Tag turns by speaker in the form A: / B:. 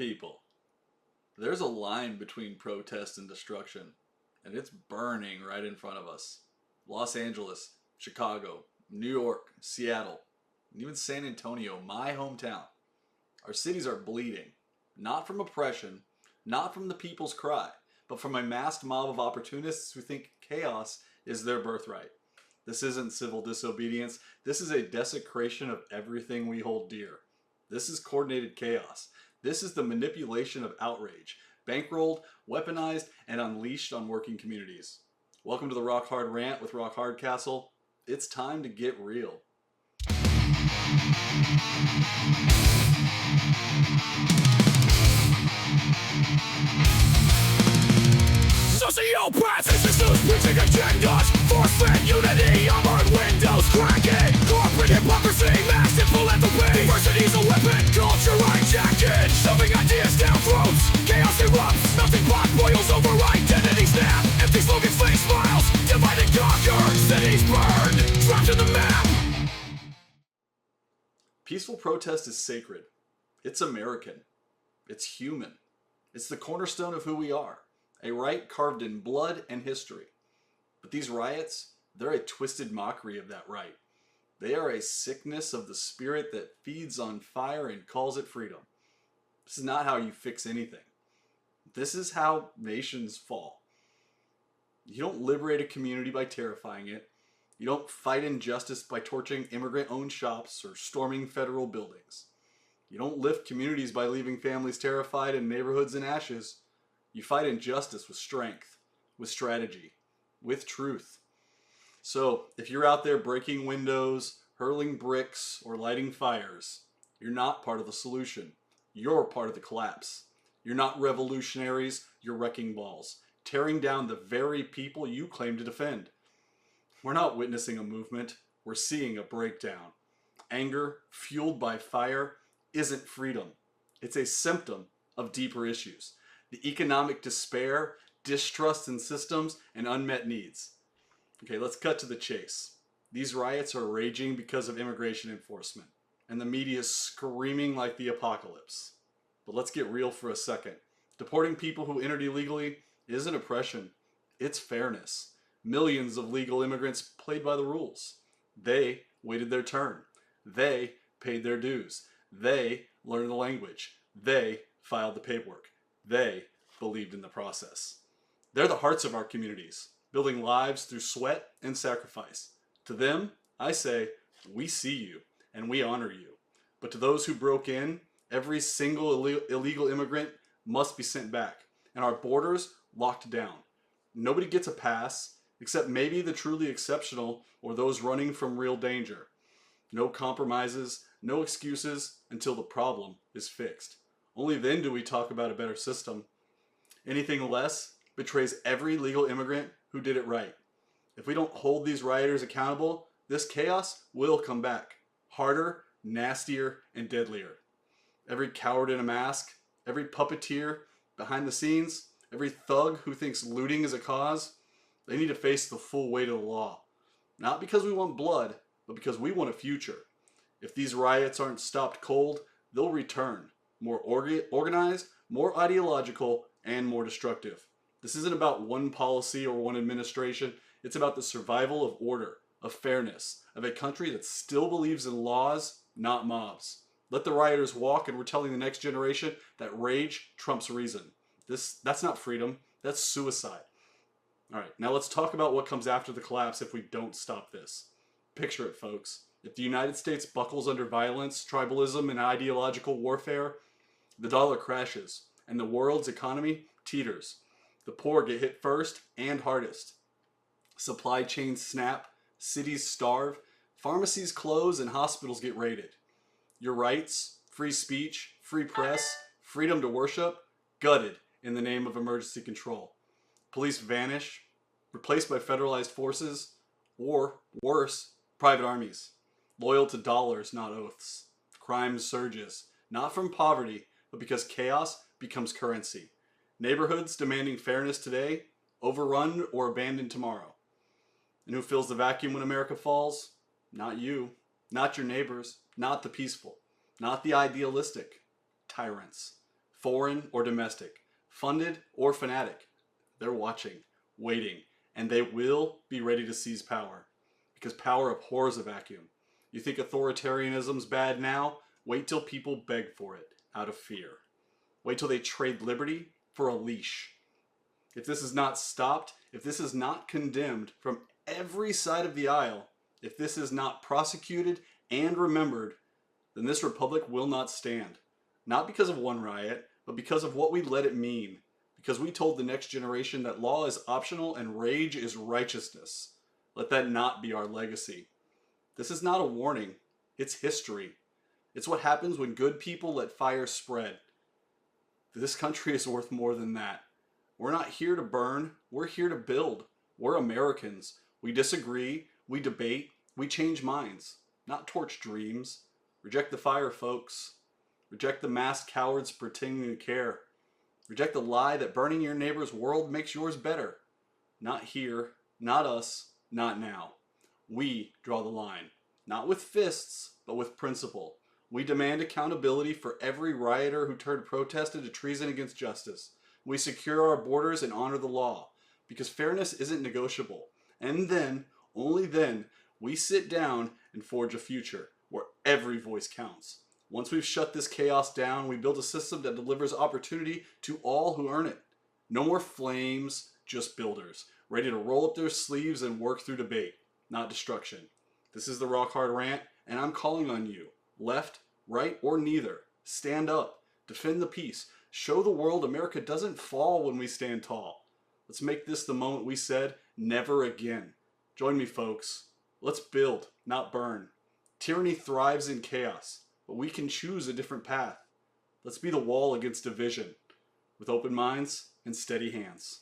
A: People, there's a line between protest and destruction, and it's burning right in front of us. Los Angeles, Chicago, New York, Seattle, and even San Antonio, my hometown. Our cities are bleeding, not from oppression, not from the people's cry, but from a masked mob of opportunists who think chaos is their birthright. This isn't civil disobedience. This is a desecration of everything we hold dear. This is coordinated chaos. This is the manipulation of outrage, bankrolled, weaponized, and unleashed on working communities. Welcome to the Rock Hard Rant with Rock Hardcastle. It's time to get real.
B: Sociopaths and systems preaching agendas, forfeit unity, armored windows cracking, corporate hypocrisy, massive philanthropy, diversity's a weapon, culture hijacking, shoving ideas down throats, chaos erupts, melting pot boils over identity snap, empty slogans, fake smiles, divide and conquer, cities burned, dropped to the map.
A: Peaceful protest is sacred. It's American. It's human. It's the cornerstone of who we are. A right carved in blood and history. But these riots, they're a twisted mockery of that right. They are a sickness of the spirit that feeds on fire and calls it freedom. This is not how you fix anything. This is how nations fall. You don't liberate a community by terrifying it. You don't fight injustice by torching immigrant-owned shops or storming federal buildings. You don't lift communities by leaving families terrified and neighborhoods in ashes. You fight injustice with strength, with strategy, with truth. So, if you're out there breaking windows, hurling bricks, or lighting fires, you're not part of the solution. You're part of the collapse. You're not revolutionaries, you're wrecking balls, tearing down the very people you claim to defend. We're not witnessing a movement, we're seeing a breakdown. Anger, fueled by fire, isn't freedom. It's a symptom of deeper issues. The economic despair, distrust in systems, and unmet needs. Okay, let's cut to the chase. These riots are raging because of immigration enforcement, and the media is screaming like the apocalypse. But let's get real for a second. Deporting people who entered illegally isn't oppression, it's fairness. Millions of legal immigrants played by the rules. They waited their turn. They paid their dues. They learned the language. They filed the paperwork. They believed in the process. They're the hearts of our communities, building lives through sweat and sacrifice. To them, I say, we see you and we honor you. But to those who broke in, every single illegal immigrant must be sent back, and our borders locked down. Nobody gets a pass, except maybe the truly exceptional or those running from real danger. No compromises, no excuses until the problem is fixed. Only then do we talk about a better system. Anything less betrays every legal immigrant who did it right. If we don't hold these rioters accountable, this chaos will come back. Harder, nastier, and deadlier. Every coward in a mask, every puppeteer behind the scenes, every thug who thinks looting is a cause, they need to face the full weight of the law. Not because we want blood, but because we want a future. If these riots aren't stopped cold, they'll return. More organized, more ideological, and more destructive. This isn't about one policy or one administration. It's about the survival of order, of fairness, of a country that still believes in laws, not mobs. Let the rioters walk, and we're telling the next generation that rage trumps reason. That's not freedom, that's suicide. All right, now let's talk about what comes after the collapse if we don't stop this. Picture it, folks. If the United States buckles under violence, tribalism, and ideological warfare, the dollar crashes, and the world's economy teeters. The poor get hit first and hardest. Supply chains snap, cities starve, pharmacies close, and hospitals get raided. Your rights, free speech, free press, freedom to worship, gutted in the name of emergency control. Police vanish, replaced by federalized forces, or, worse, private armies. Loyal to dollars, not oaths. Crime surges, not from poverty, but because chaos becomes currency. Neighborhoods demanding fairness today, overrun or abandoned tomorrow. And who fills the vacuum when America falls? Not you, not your neighbors, not the peaceful, not the idealistic. Tyrants. foreign or domestic, funded or fanatic. They're watching, waiting, and they will be ready to seize power. Because power abhors a vacuum. You think authoritarianism's bad now? Wait till people beg for it out of fear. Wait till they trade liberty for a leash. If this is not stopped, if this is not condemned from every side of the aisle, if this is not prosecuted and remembered, then this republic will not stand. Not because of one riot, but because of what we let it mean. Because we told the next generation that law is optional and rage is righteousness. Let that not be our legacy. This is not a warning. It's history. It's what happens when good people let fire spread. This country is worth more than that. We're not here to burn. We're here to build. We're Americans. We disagree. We debate. We change minds. Not torch dreams. Reject the fire, folks. Reject the masked cowards pretending to care. Reject the lie that burning your neighbor's world makes yours better. Not here. Not us. Not now. We draw the line. Not with fists, but with principle. We demand accountability for every rioter who turned protest into treason against justice. We secure our borders and honor the law, because fairness isn't negotiable. And then, only then, we sit down and forge a future where every voice counts. Once we've shut this chaos down, we build a system that delivers opportunity to all who earn it. No more flames, just builders, ready to roll up their sleeves and work through debate, not destruction. This is the Rock Hard Rant, and I'm calling on you. Left, right, or neither. Stand up. Defend the peace. Show the world America doesn't fall when we stand tall. Let's make this the moment we said, never again. Join me, folks. Let's build, not burn. Tyranny thrives in chaos, but we can choose a different path. Let's be the wall against division, with open minds and steady hands.